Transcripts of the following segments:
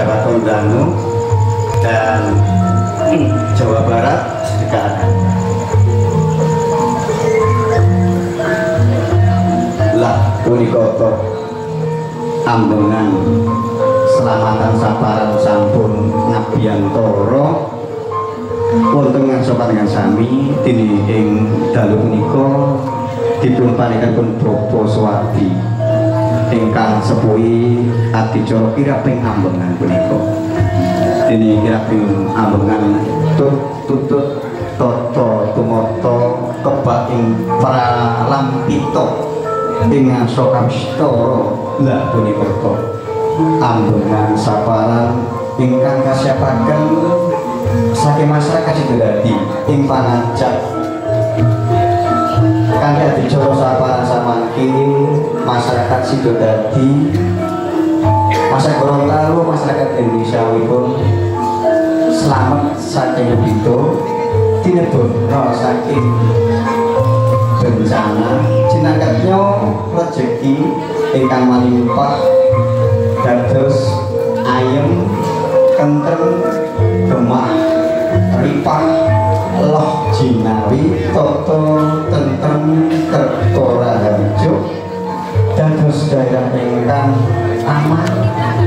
Kabupaten Bandung dan Jawa Barat juga ada. Lah punikoto ambengan selamatan saparan sampun ngabiyantara wonten sopan dengan sami dini ing dalu punika dipun paringaken Bapa Swati ingkang sepuhi adicara kiraping ambengan punika. Dini kiraping ambengan tutut tata tumata kebak ing pralampita ing asa kamistara. Lah punika ambengan saparan ingkang kasyapaken saking masyarakat Sidodadi ing panajak kanthi adicara saparan samangke masyarakat Sidodadi, masyarakat Gorontalo, masyarakat Indonesia wipun selamat saking bito tinebana saking bencana jinakatnya rezeki ingkang malimpah dados ayem kentrem gemah ripah loh jinawi toto tentrem kertora harjo dados daerah ingkang aman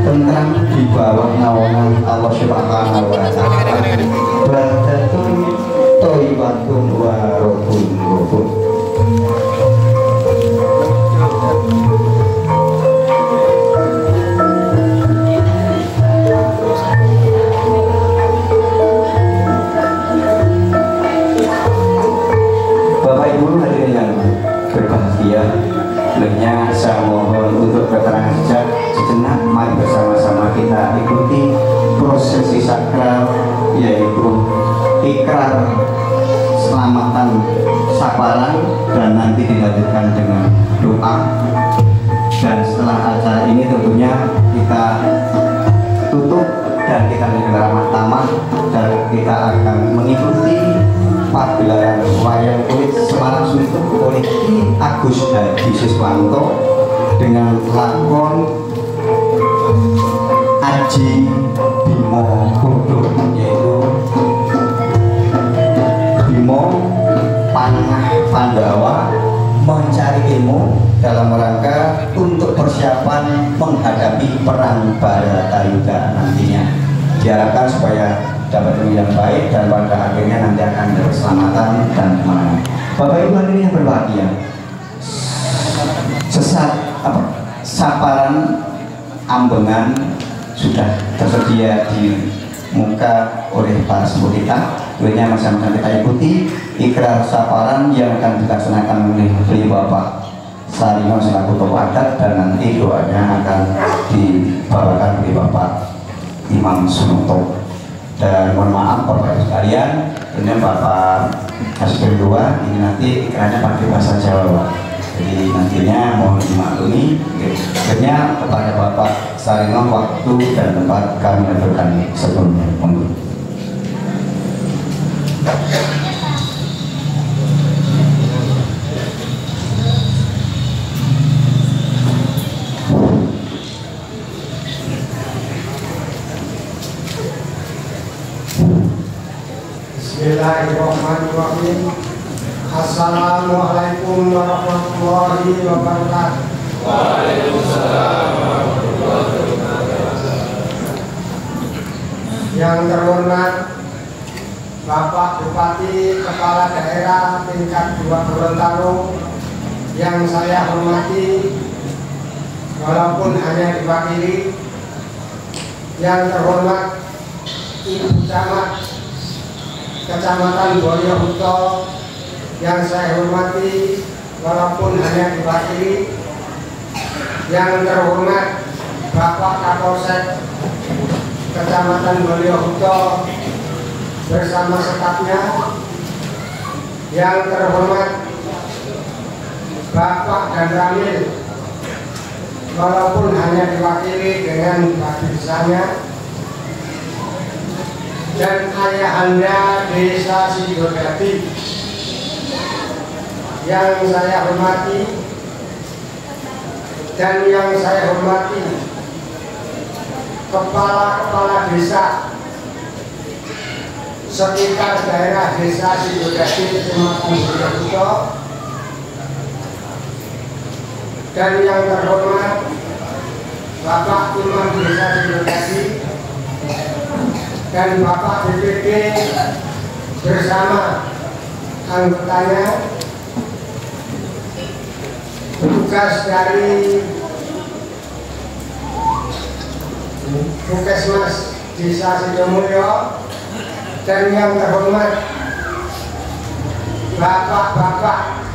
tentram di bawah naungan Allah Subhanahu wa Ta'ala. Baldatun thayyibatun wa rabbun ghafur. Sebenarnya saya mohon untuk keterangan sejenak, mari bersama-sama kita ikuti prosesi sakral yaitu ikrar selamatan saparan dan nanti dilanjutkan dengan doa. Dan setelah acara ini tentunya kita tutup dan kita dengan ramah tamah dan kita akan mengikuti pagelaran wayang kulit Semarang Suntuk oleh Ki Agus Hadi Siswanto dengan lakon Aji Bimo Kudu, yaitu Bimo Panengah Pandawa mencari ilmu dalam rangka untuk persiapan menghadapi perang Baratayuda nantinya. Diharapkan supaya dapat ilmu yang baik dan pada akhirnya nanti akan ada keselamatan dan kemenangan. Bapak Ibu hadirin yang berbahagia, saparan ambengan sudah tersedia di muka oleh para sepuh kita. Kemudian sama-sama kita ikuti ikrar saparan yang akan dilaksanakan oleh beliau Bapak Sarino selaku tokoh adat, dan nanti doanya akan dibawakan oleh Bapak Imam Sunoto. Dan mohon maaf Bapak Ibu sekalian, ini Bapak Kasih kedua ini nanti ikrarnya pakai bahasa Jawa, jadi nantinya mohon dimaklumi. Akhirnya kepada Bapak Sarino waktu dan tempat kami aturkan sebelumnya. Monggo. Bismillahirrahmanirrahim. Assalamualaikum warahmatullahi wabarakatuh. Waalaikumsalam warahmatullahi wabarakatuh. Yang terhormat Bapak Bupati Kepala Daerah tingkat 2 Gorontalo, yang saya hormati walaupun hanya diwakili. Yang terhormat Ibu Camat Kecamatan Boyohuto, yang saya hormati walaupun hanya diwakili. Yang terhormat Bapak Kapolsek Kecamatan Boyohuto bersama stafnya. Yang terhormat Bapak Dan Ramil walaupun hanya diwakili dengan baptisanya. Dan ayahanda Desa Sidodadi yang saya hormati, dan yang saya hormati kepala-kepala desa sekitar daerah desa Sidodadi, Kecamatan Boyokuto, dan yang terhormat Bapak Imam Desa Sidodadi dan Bapak DPD bersama anggotanya, tugas dari Puskesmas Desa Sidomulyo, dan yang terhormat bapak-bapak,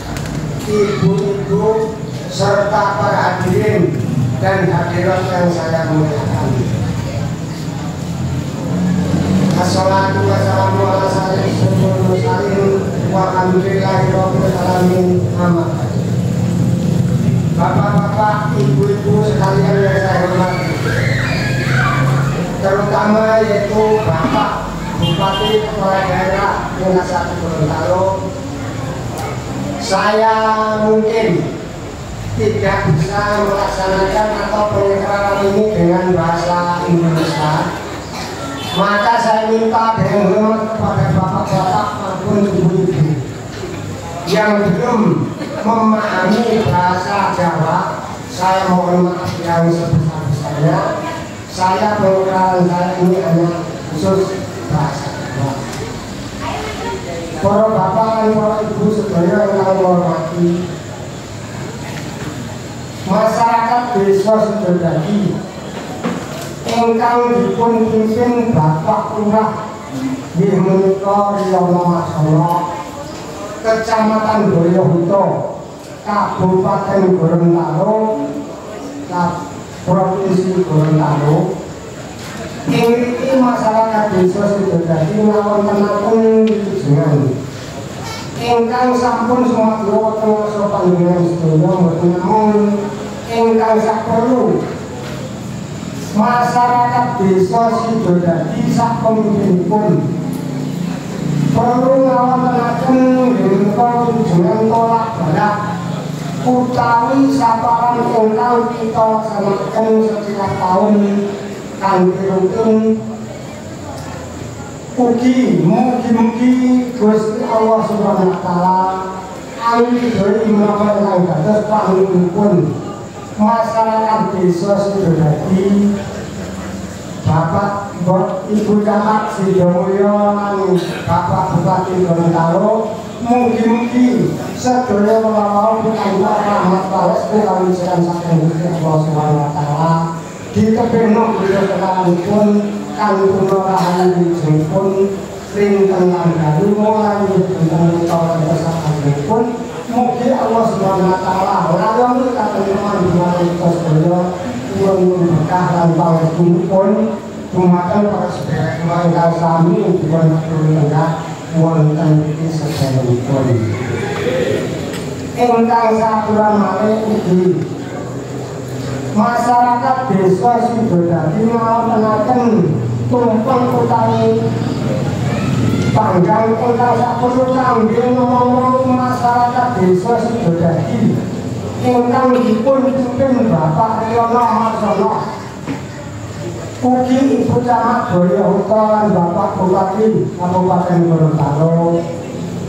ibu-ibu, serta para hadirin dan hadirat yang saya muliakan. Assalatu wassalamu ala sayyidil mursalin walhamdulillahirabbil alamin. Amma ba'du. Bapak-bapak, ibu-ibu sekalian yang saya hormati, terutama yaitu Bapak Bupati Kepala Daerah Munas 1 Gorontalo, saya mungkin tidak bisa melaksanakan atau penyekraran ini dengan bahasa Indonesia, maka saya minta dengan hormat kepada bapak-bapak maupun ibu-ibu yang belum memahami bahasa Jawa, saya mohon maaf yang sebesar-besarnya. Saya pengenalan saya ini hanya khusus bahasa Jawa. Para bapak dan para ibu sedaya yang kami hormati, masyarakat desa Sidodadi ingkang dipun pimpin Bapak Lurah nggih menika Riyono Masono, Kecamatan Boyokuto, Kabupaten Gorontalo, Provinsi Gorontalo. Ini masyarakat desa Sidodadi ngawontenaken wilujengan ingkang sampun sumadyo tengah panjenengan sedaya, mboten namung ingkang saperlu masyarakat desa Sidodadi sak pemimpinipun perlu ngawontenaken menika wilujengan tolak balak utawi saparan ingkang kita laksanaken setiap tahun kanthi rutin. Mugi-mugi Gusti Allah Subhanahu wa taala anggadhahi menapa ingkang dados pangunipun masyarakat desa Sidodadi, Bapak Ibu Camat Sidomulyo lan Bapak Bupati Gorontalo. Mugi-mugi sedaya melawau pikantuk rahmat palesti lan wijiran saking Gusti Allah Subhanahu wa taala ditebihno beliau kekalipun kantun rahayu wijengipun rinten lan galu mulai dinten utawa kesakanipun. Mugi Allah Subhanahu wa taala ngayoni katenteman dhumateng kita sedaya, nyuwun berkah lan pangestupun dumateng para sedherek ingkang sami dipun tulungaken wonten ing sedherekipun. Ingkang sapuran malih ugi masyarakat desa Sidodadi ngawontenaken tumpeng utawi panggang ingkang saperlu kangge ngomong masyarakat desa Sidodadi ingkang dipun pimpin Bapak Riyono Masono, ugi Ibu Camat Boyokuto lan Bapak Bupati Kabupaten Gorontalo.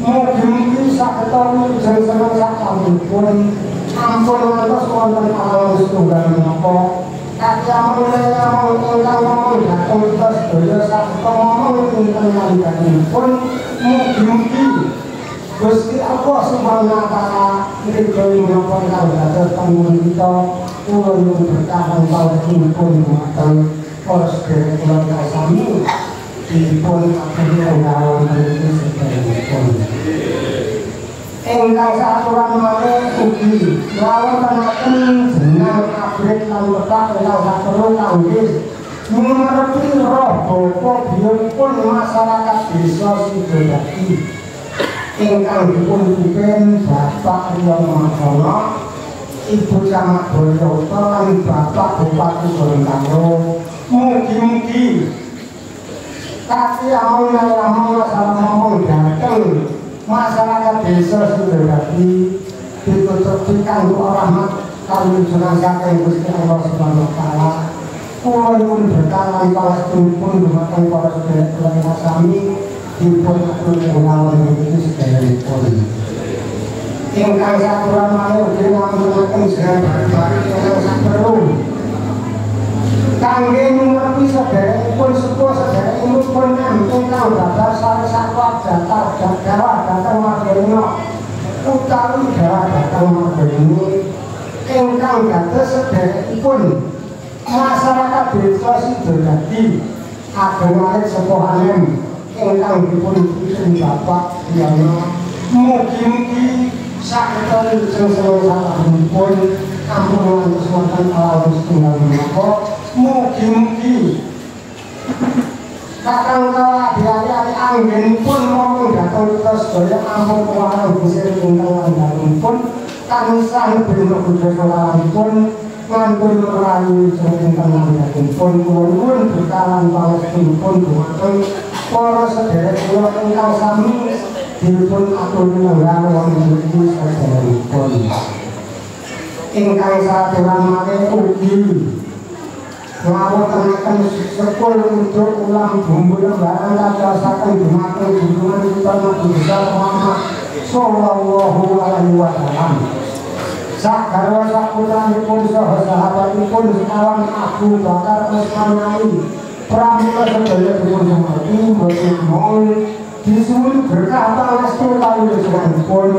Mugi-mugi sageta wilujeng seneng sakamipun ampun ngantos wonten alam setunggal menapa kakyamun ingkang ngomong dhateng kita sedaya sageta ngomong dinten landhanipun. Mugi-mugi Gusti Allah Subhanahu wa taala ridhoi menapa ingkang dados panjenengan kita, kula nyuwun berkah lan pawuhipun dumateng para sedherek kula ingkang sami dipun aturken wonten ing sedherekipun. Ingkang saturan malih ugi ngawontenaken jeneng abrit lan wetak ingkang saperlu kangge ngumerepi roh bapa biyunipun masyarakat desa Sidodadi ingkang dipun pimpin Bapak Riyono Masono, Ibu Camat Boyokuto lan Bapak Bupati Gorontalo. Mugi-mugi kaki among masalah ngomong dateng masyarakat desa Sidodadi ditutupi kanggo rahmat kalujuran saking Gusti Allah Subhanahu wa taala. kula nyuwun berkahan pangapunten dumateng para sedherek sami dipun aturaken mawon iki sedherekipun. Ingkang saturang malih ugi ngapunten sedherek ingkang saperlu kangge nyuwun sedherekipun sepuh sedherekipun ingkang dados sari sakwa dhateng dhateng Margarina utawi dhateng Margarina ingkang dados sedherekipun masyarakat desa Sidodadi ageng alit sepuhanem ingkang dipun pimpin Bapak Diana mugi-mugi saketa salahipun ampun ngantos wonten alam setunggal menika mugi-mugi kakang kala diari-ari anggenipun momong dhateng kita sedaya ampun kuwahan bisir ingkang landhanipun tansah bina budaya salahipun ngantun merayu ingkang landhanipun kula nyuwun berkahan pangestunipun dumateng para sedherek kula ingkang sami dipun aturaken wonten ing sedherekipun ingkang saturang malih ugi ngawontenaken sepul untuk ulang bumbu lembaran kadosaken dumateng junjungan kita Nabi besar Muhammad sallallahu alaihi wasallam sagarwa saputranipun saha sahabatipun sekawan Abu Bakar Utsman Ali pramila sedaya dipun semati boten mohon disuwun berkah pangestu kawulanipun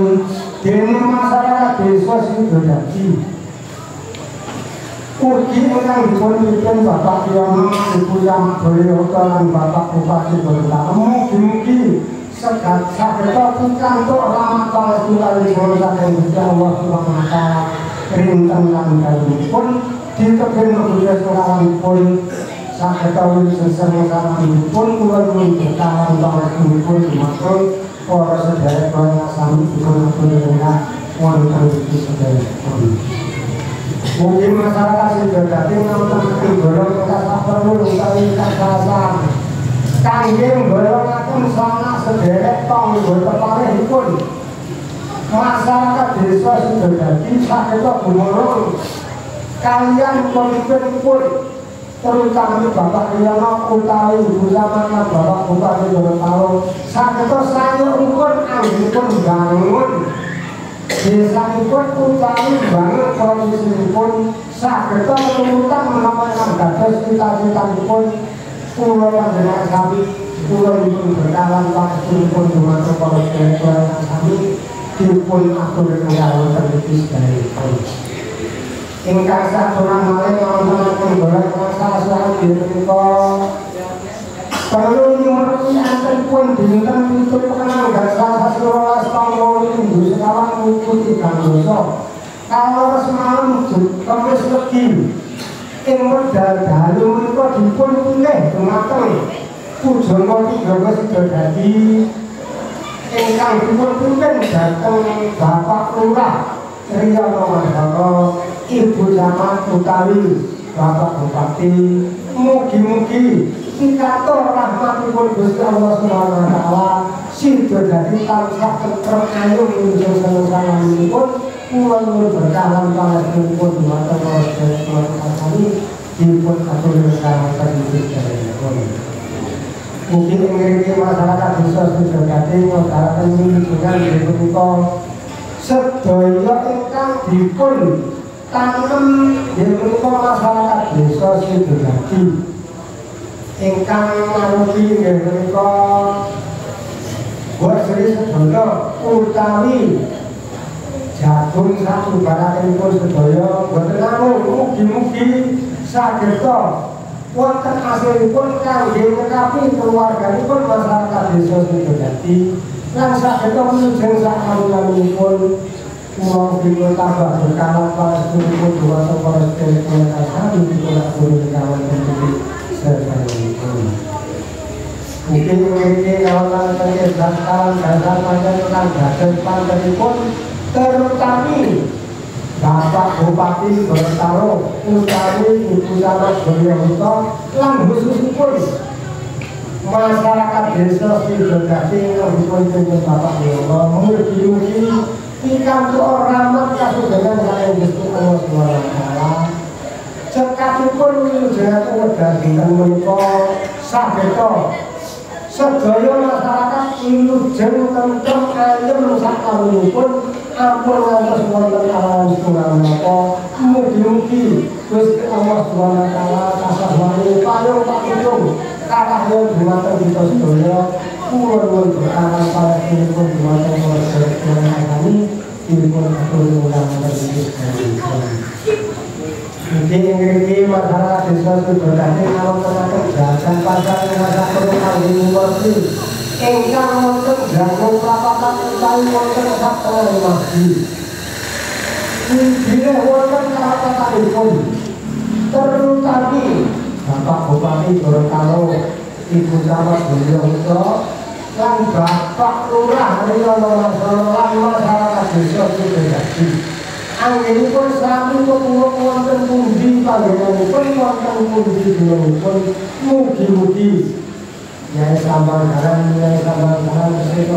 dening masyarakat desa Sidodadi ugi ingkang dipun pimpin Bapak Yono Ibu Camat Boyolali lan Bapak Bupati Boyolali mugi-mugi saged pikantuk rahmat pangestu kawulan saking Gusti Allah Subhanahu wa taala rinten lan kalihipun diteben budaya salamipun saged sesama-samanipun kula nyuwun berkahan pangestunipun dumateng para sedherek kula sami dipun aturaken wonten ing sedherekipun. Mungkin masyarakat Sidodadi nonton golong ingkang saperlu utawi ingkang sasar kangge golongaken sanak sedherek tangga tepanihipun masyarakat desa Sidodadi saged gumulung kaliyan pemimpinipun terutama Bapak Yono utawi Ibu Camat lan Bapak Bupati Gorontalo saged sayuripun anggenipun bangun desanipun utawi bangun kondisipun saged nurutan menawi dados cita-citanipun kula panjenengan sami kula dipun berkahan pangestunipun dumateng para sedherek sami dipun aturaken wonten ing sedherekipun. Ingkang saturang malih wonten golek salah menika perlu nyuwun antenipun dinten 7 Penanggal 12 tahun 2000 sekawan ngikuti dosa kalau semalam Kamis Legi ing medal dalu menika dipun pilih dumateng Pujono Tiga Sidodadi ingkang dipun pimpin dhateng Bapak Lurah Riyono Mandoro Ibu Camat utawi Bapak Bupati mugi-mugi pikatur rahmatipun Gusti Allah Subhanahu wa taala Sidodadi tansah tentrem ayu minjeng salamipun kula nyuwun berkahan pangestunipun dumateng para sedherek sami dipun aturaken sedherek-sedherekipun. Mungkin ingin masyarakat desa Sidodadi ngedalaken junjungan menika sedaya ingkang dipun tanem menika masyarakat desa Sidodadi ingkang marugi menika buat seri sedaya utawi jagung satu baratipun sedaya boten namung mugi-mugi sageta wonten asilipun kangge nekapi keluarganipun masyarakat desa Sidodadi lan sageta wilujeng sakawulanipun kula dipun tambah berkahan pangestunipun dumateng para sedherek sami dipun aturaken wonten ing sedherekipun. Mungkin memiliki kawasan kesehatan dasar panjenengan dados panjenenganipun terutama Bapak Bupati Gorontalo utawi Ibu Camat Boyolali lan khususipun masyarakat desa Sidodadi yang dipun pimpin Bapak Yono mugi-mugi pikantuk rahmat kasugengan saking Gusti Allah Subhanahu wa taala cekap sampun njenengan wedha dinten menika sageta sedaya masyarakat wilujeng tentrem ayem sakawunipun ampun ngantos wonten alam setunggal menapa mugi-mugi Gusti Allah Subhanahu wa taala kasahwani payung pakutung karahayu dhumateng kita sedaya kula nuwun berkahan panjenenganipun dhumateng keluarga kami dipun atur ulang terus. Mungkin ini masyarakat desa Sudodadi kalau tenaga gerakan pasar masyarakat kami mengerti engkang wonten jangan perapatan utawi wonten satria masjid. Bila wonten karapatanipun terutami Bapak Bupati Gorontalo, Ibu Camat Boyongso, lan Bapak Lurah Riono Masono lan masyarakat desa Sudodadi. Anggenipun sami kepungkur wonten pundi panggenanipun wonten pundi dinanipun mugi-mugi Nyai Sambanggaran Seka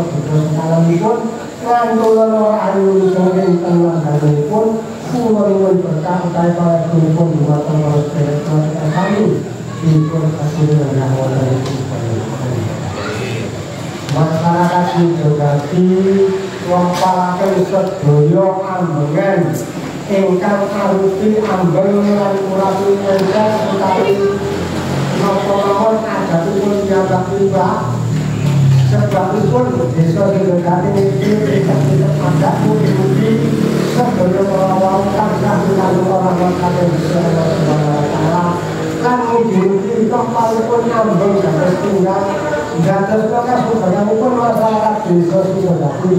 Buddha Sekalanipun ngantulan ayu sengking tengah-tengahipun kula nuwun berkah utawi panjenenganipun dhumateng para sedherek kami dipun kasunyah wonten masyarakat Sudodadi wampalaken sedaya ambengan ingkang arupi ambeng lan urapi ingkang utawi napa mawon adatipun piyambak-piyambak sebabipun desa Sudodadi niki desa adat mugi-mugi sedaya para tansah pinanggih ora wonten Gusti Allah Subhanahu wa taala lan mugi-mugi kepalipun ambeng dados tunggal dados kasudayanipun masyarakat desa Sudodadi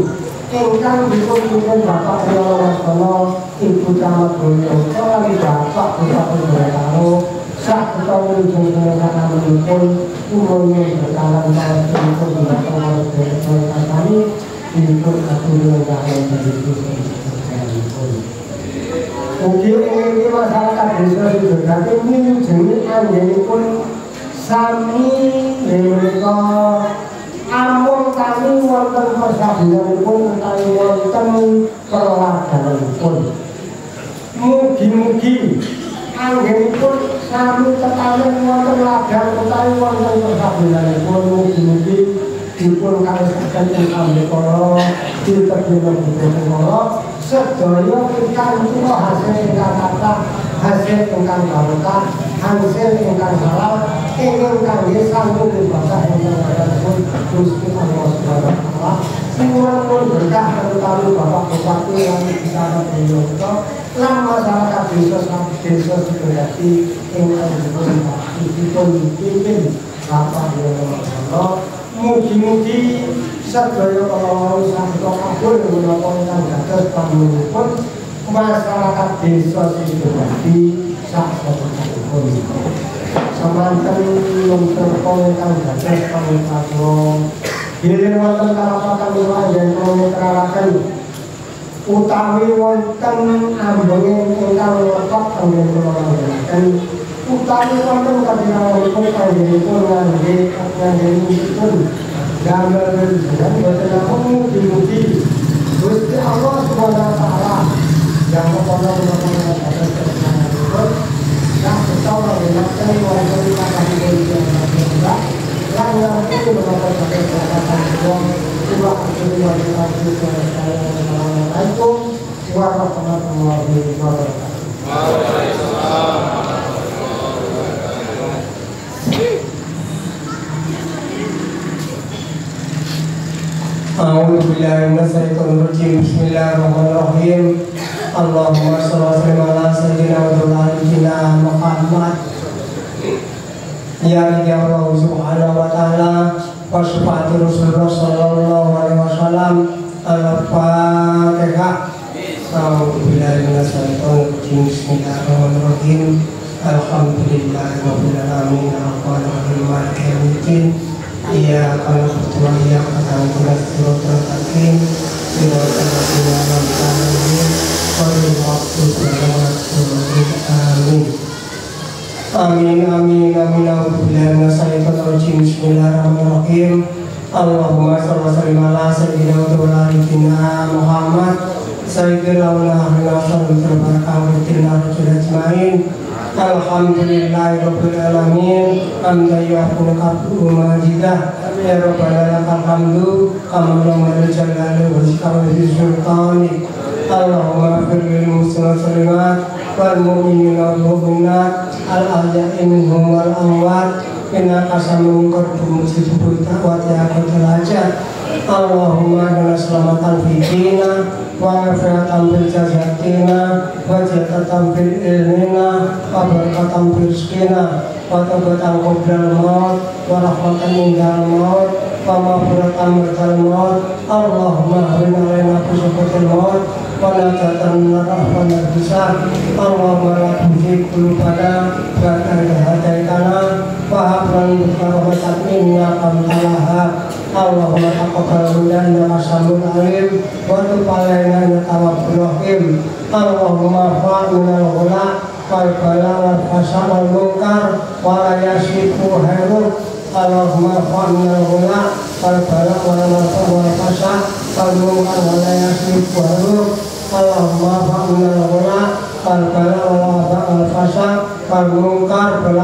ingkang dipunpimpin Bapak Riono Masono, Ibu Camat Boyongso lan Bapak Bupati Gorontalo sageta wilujeng sanesipun kula nyuwun berkahan panjenenganipun dhumateng sedherek kami dipun aturken dhateng sedherek. Ugi ing masyarakat desa Sudodadi milujengi anggenipun sami menika ampun kami wonten persabianipun utawi wonten perwadanipun. Mugi-mugi anggenipun sami tetanen wonten ladang utawi wonten persabianipun mugi-mugi dipun kalestaken ing ambekara ditebino budaya sedaya ingkang kula hasil ingkang kathah hasil ingkang barokah hasil ingkang halal ingkang kangge sanggup ibadah ingkang wonten Gusti Allah Subhanahu wa taala suwun berkah terutama Bapak Bupati lan Camat Boyongso lan masyarakat desa Sudodadi ingkang dipun pimpin Bapak Riono Masono mugi-mugi sedaya kawula saged kabul menapa ingkang dados pamunipun masyarakat desa Sudodadi saksanesipun. Samanten wonten ingkang dados pamunipun bilih wonten karapatan yen kawula utawi wonten ambenging ingkang lepat kangge kula panjenengan utawi wonten kadinawipun panjenenganipun ngangge gambar dan boten namung mugi-mugi Gusti Allah Subhanahu wa taala yang menolong kita yang bertolong dengan wonten kadinawipun yang itu merupakan kesempatan uang dua Assalamualaikum warahmatullahi wabarakatuh. A'udzubillahi minasyaitonirrajim. Bismillahirrahmanirrahim. Allahumma shalli wa sallim ala sayyidina Muhammad. Ya Allah Subhanahu wa taala wa sifati Rasulullah sallallahu alaihi wasallam. Al-Fatihah. A'udzubillahi minasyaitonirrajim. Bismillahirrahmanirrahim. Alhamdulillahirabbil alamin. Arrahmanir rahim. Maliki yaumiddin. Iyyaka na'budu wa iyyaka nasta'in. Shiratal mustaqim. Shiratal ladzina an'amta 'alaihim ghairil maghdubi 'alaihim. Amin. Amin. A'udzubillahi minasyaitonir rajim. Bismillahirrahmanirrahim. Allahumma shalli wa sallim ala sayyidina Muhammad sayyidil awwalina wa akhirina wa sallim wa barik ajmain. Alhamdulillahirabbil alamin. Hamdan yuhibbu majidah. Ya Rabbana lakal hamdu kama lam jalali wa zikri sultani. Allahumma ighfir lil muslimin wal mu'minina wal mu'minat al ahya'i minhum wal amwat. Innaka sami'un qaribun mujibud da'wati ya qadir hajat. Allahumma inna salamatan fi dina wa afiyatan fil jasadina wa jatatan fil ilmina wa barakatan fil rizqina wa taubatan qoblal maut wa rahmatan indal maut wa maghfiratan ba'dal maut. Allahumma hawwin 'alaina kusufatil maut wa najatan minar rahmanir hisab. Allahumma la tuzigh qulubana ba'da idh hadaitana wa hab lana rahmatan innaka antal wahhab. Allahumma taqabbal minna innaka samiul alim wa tub 'alaina innaka tawwabur rahim. Allahumma fa'alna al-ghula wal bala wal fasha wal munkar wa la yasifu hayruk. Allahumma fa'alna al-ghula wal bala wal fasha wal munkar wa la yasifu hayruk. Allahumma fa'alna al-ghula wal bala wal fasha wal munkar wal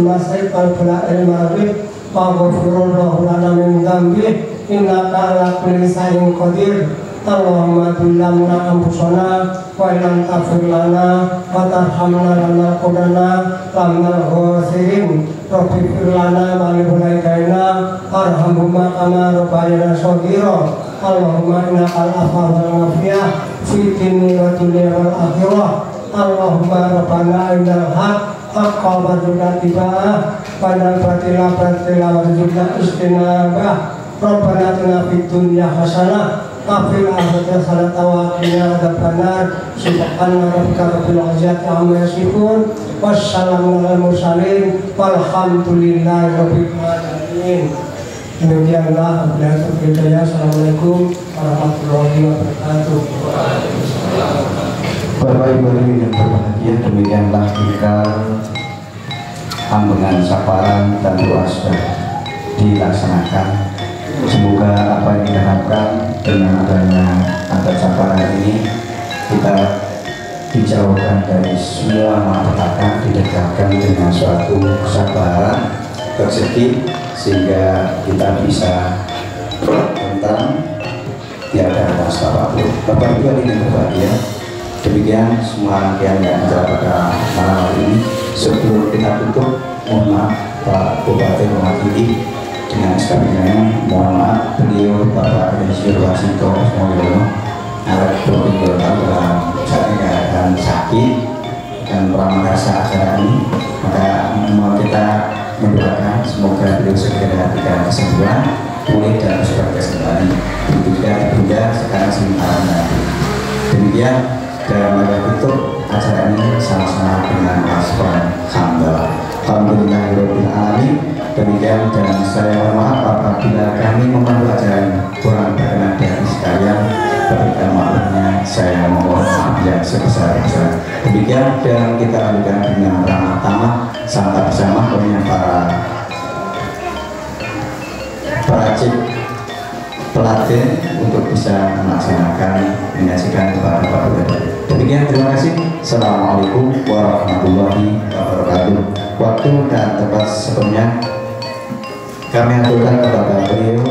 masjid wal bala'il maghrib. Waghfirullahu lana min dzambi innaka ala kulli shay'in qadir. Allahumma tulamna anfusana wa illam taghfir lana wa tarhamna lanakunanna minal khasirin. Rabbi ighfir lana wa li walidayna warhamhuma kama rabbayana shaghira. Allahumma innaka al-afwa wal afiyah fi dini wa dunya wal akhirah. Allahumma rabbana innal haqqa warzuqna ittiba'ah wa batila warzuqna ijtinabah. Rabbana atina fid dunya hasanah wa fil akhirati hasanah wa qina adzabannar. Subhana rabbika rabbil izzati amma yasifun wassalamu alal mursalin walhamdulillahi rabbil alamin. Demikianlah abdul hidayah. Assalamualaikum warahmatullahi wabarakatuh. Bapak Ibu yang berbahagia, demikianlah kita ambengan saparan dan doa sudah dilaksanakan. Semoga apa yang kita harapkan dengan adanya adat saparan ini kita dijauhkan dari semua malapetaka, didekatkan dengan suatu kesabaran tersegi sehingga kita bisa tentang tiada rasa apapun. Bapak Ibu yang berbahagia, demikian semua rangkaian yang acara pada malam hari ini. Sebelum kita tutup, mohon maaf Pak Bupati mewakili dengan SKPN, mohon maaf beliau Bapak Insinyur Wasito Smoyono alat berpikir dalam saat ini keadaan sakit dan pramarasa acara ini, maka mau kita mendoakan semoga beliau segera diberikan kesembuhan, pulih dan bersuka kembali. Begitu juga ditunda sekarang sementara nanti. Demikian dalam laga tutup acara ini sama-sama dengan respon hamdalah. Alhamdulillahirabbil alamin. Demikian dan saya mohon maaf apabila kami memandu acara ini kurang berkenan di hati sekalian. Berikan maklumnya saya mohon maaf yang sebesar-besar. Demikian dan kita lanjutkan dengan ramah tamah santap bersama oleh para perajin pelatih untuk bisa melaksanakan menyaksikan kepada Bapak Ibu. Demikian, terima kasih. Assalamualaikum warahmatullahi wabarakatuh. Waktu dan tempat sebelumnya kami aturkan kepada beliau